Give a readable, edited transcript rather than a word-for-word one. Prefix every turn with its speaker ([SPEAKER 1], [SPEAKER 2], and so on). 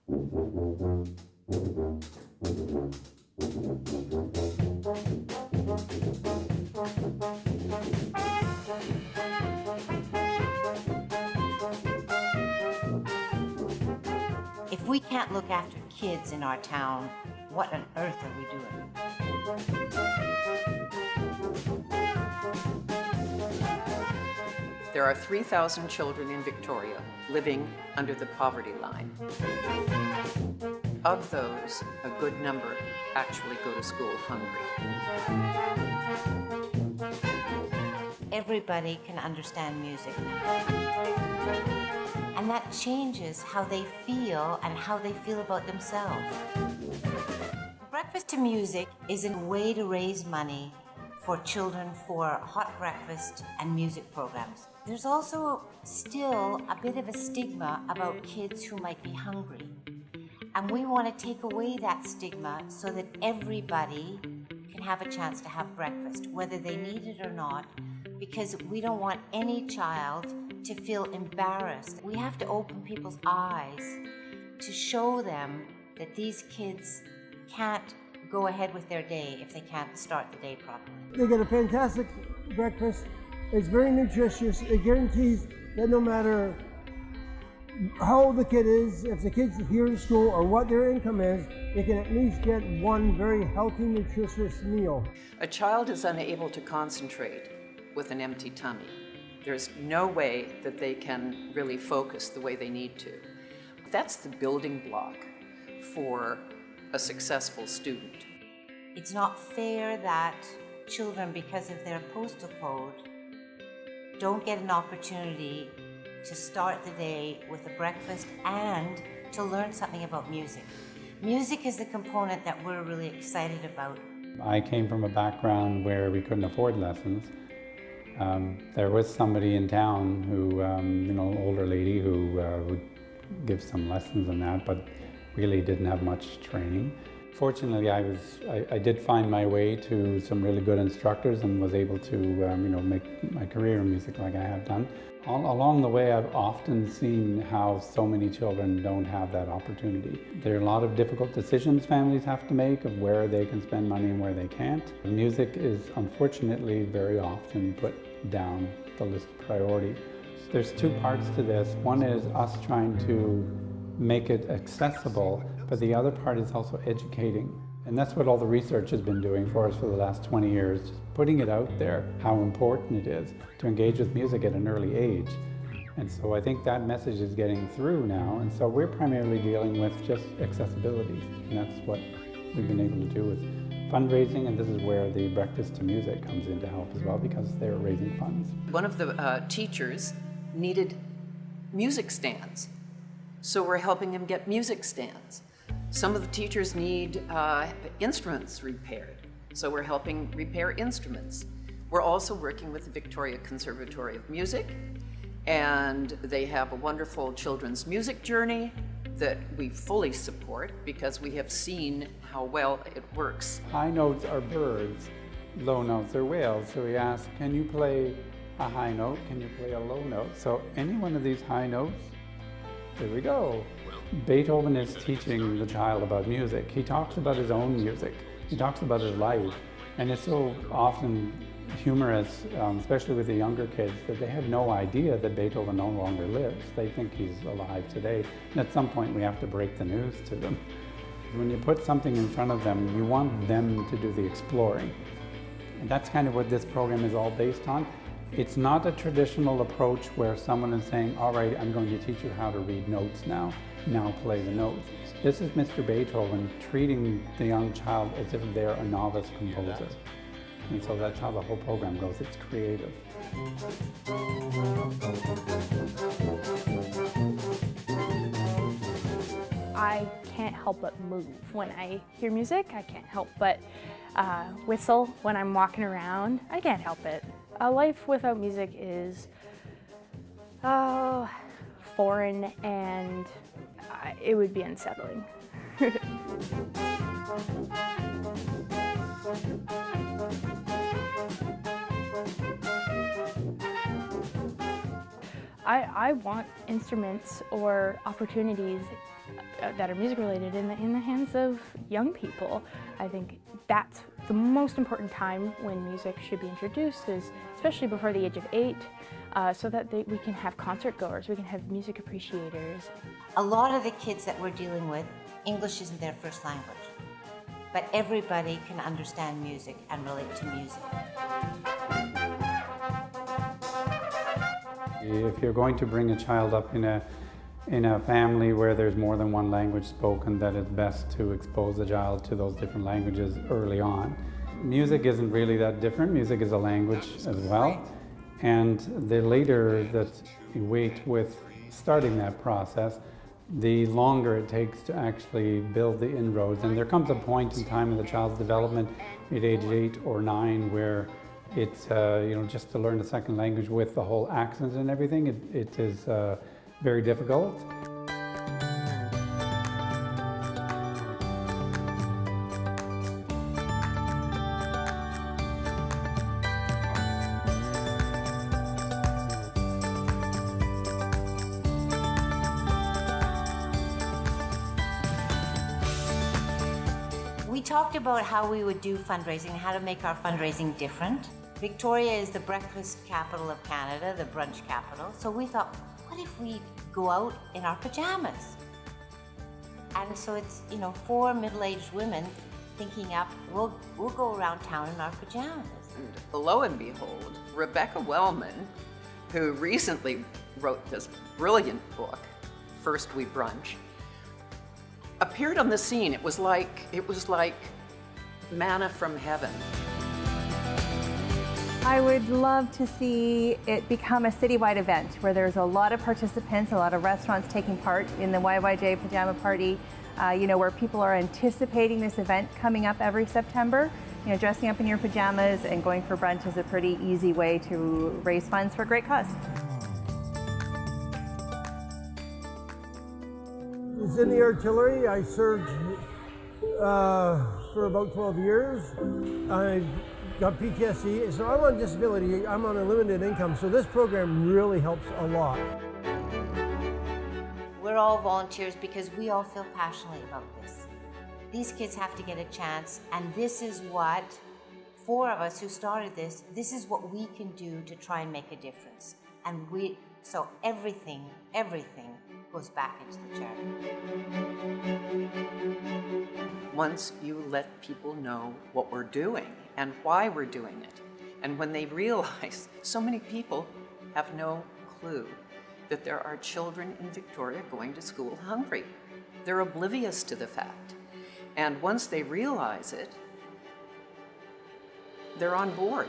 [SPEAKER 1] If we can't look after kids in our town, what on earth are we doing?
[SPEAKER 2] There are 3,000 children in Victoria living under the poverty line. Of those, a good number actually go to school hungry.
[SPEAKER 1] Everybody can understand music. And that changes how they feel and how they feel about themselves. Breakfast to Music is a way to raise money for children for hot breakfast and music programs. There's also still a bit of a stigma about kids who might be hungry. And we want to take away that stigma so that everybody can have a chance to have breakfast, whether they need it or not, because we don't want any child to feel embarrassed. We have to open people's eyes to show them that these kids can't go ahead with their day if they can't start the day properly.
[SPEAKER 3] They get a fantastic breakfast. It's very nutritious. It guarantees that no matter how old the kid is, if the kid's here in school or what their income is, they can at least get one very healthy, nutritious meal.
[SPEAKER 2] A child is unable to concentrate with an empty tummy. There's no way that they can really focus the way they need to. That's the building block for a successful student.
[SPEAKER 1] It's not fair that children, because of their postal code, don't get an opportunity to start the day with a breakfast and to learn something about music. Music is the component that we're really excited about.
[SPEAKER 4] I came from a background where we couldn't afford lessons. There was somebody in town who, an older lady who would give some lessons on that, but really didn't have much training. Fortunately, I did find my way to some really good instructors and was able to, make my career in music like I have done. Along the way, I've often seen how so many children don't have that opportunity. There are a lot of difficult decisions families have to make of where they can spend money and where they can't. Music is unfortunately very often put down the list of priority. There's two parts to this. One is us trying to make it accessible, but the other part is also educating. And that's what all the research has been doing for us for the last 20 years, just putting it out there, how important it is to engage with music at an early age. And so I think that message is getting through now, and so we're primarily dealing with just accessibility, and that's what we've been able to do with fundraising, and this is where the Breakfast to Music comes in to help as well, because they're raising funds.
[SPEAKER 2] One of the teachers needed music stands, so we're helping him get music stands. Some of the teachers need instruments repaired, so we're helping repair instruments. We're also working with the Victoria Conservatory of Music, and they have a wonderful children's music journey that we fully support because we have seen how well it works.
[SPEAKER 4] High notes are birds, low notes are whales. So we ask, can you play a high note? Can you play a low note? So any one of these high notes, there we go. Beethoven is teaching the child about music. He talks about his own music. He talks about his life. And it's so often humorous, especially with the younger kids, that they have no idea that Beethoven no longer lives. They think he's alive today. And at some point we have to break the news to them. When you put something in front of them, you want them to do the exploring. And that's kind of what this program is all based on. It's not a traditional approach where someone is saying, all right, I'm going to teach you how to read notes now play the notes. This is Mr. Beethoven treating the young child as if they're a novice composer. And so that's how the whole program goes. It's creative.
[SPEAKER 5] I can't help but move. When I hear music, I can't help but whistle when I'm walking around. I can't help it. A life without music is foreign, and it would be unsettling. I want instruments or opportunities that are music related in the hands of young people. I think that's the most important time when music should be introduced, is especially before the age of 8, so that we can have concert goers, we can have music appreciators.
[SPEAKER 1] A lot of the kids that we're dealing with, English isn't their first language, but everybody can understand music and relate to music.
[SPEAKER 4] If you're going to bring a child up in a family where there's more than one language spoken, that it's best to expose the child to those different languages early on. Music isn't really that different. Music is a language as well. And the later that you wait with starting that process, the longer it takes to actually build the inroads. And there comes a point in time in the child's development at age 8 or 9 where it's, just to learn a second language with the whole accent and everything, it is very difficult.
[SPEAKER 1] We talked about how we would do fundraising, how to make our fundraising different. Victoria is the breakfast capital of Canada, the brunch capital. So we thought, what if we go out in our pajamas? And so it's, 4 middle-aged women thinking up, we'll go around town in our pajamas.
[SPEAKER 2] And lo and behold, Rebecca Wellman, who recently wrote this brilliant book, First We Brunch, appeared on the scene. It was like manna from heaven.
[SPEAKER 6] I would love to see it become a citywide event where there's a lot of participants, a lot of restaurants taking part in the YYJ Pajama Party, where people are anticipating this event coming up every September. Dressing up in your pajamas and going for brunch is a pretty easy way to raise funds for a great cause.
[SPEAKER 3] It's in the artillery. I served for about 12 years. I got PTSD, so I'm on disability. I'm on a limited income, so this program really helps a lot.
[SPEAKER 1] We're all volunteers because we all feel passionately about this. These kids have to get a chance, and this is what, 4 of us who started this is what we can do to try and make a difference. And so everything goes back into the charity.
[SPEAKER 2] Once you let people know what we're doing and why we're doing it, and when they realize so many people have no clue that there are children in Victoria going to school hungry. They're oblivious to the fact. And once they realize it, they're on board.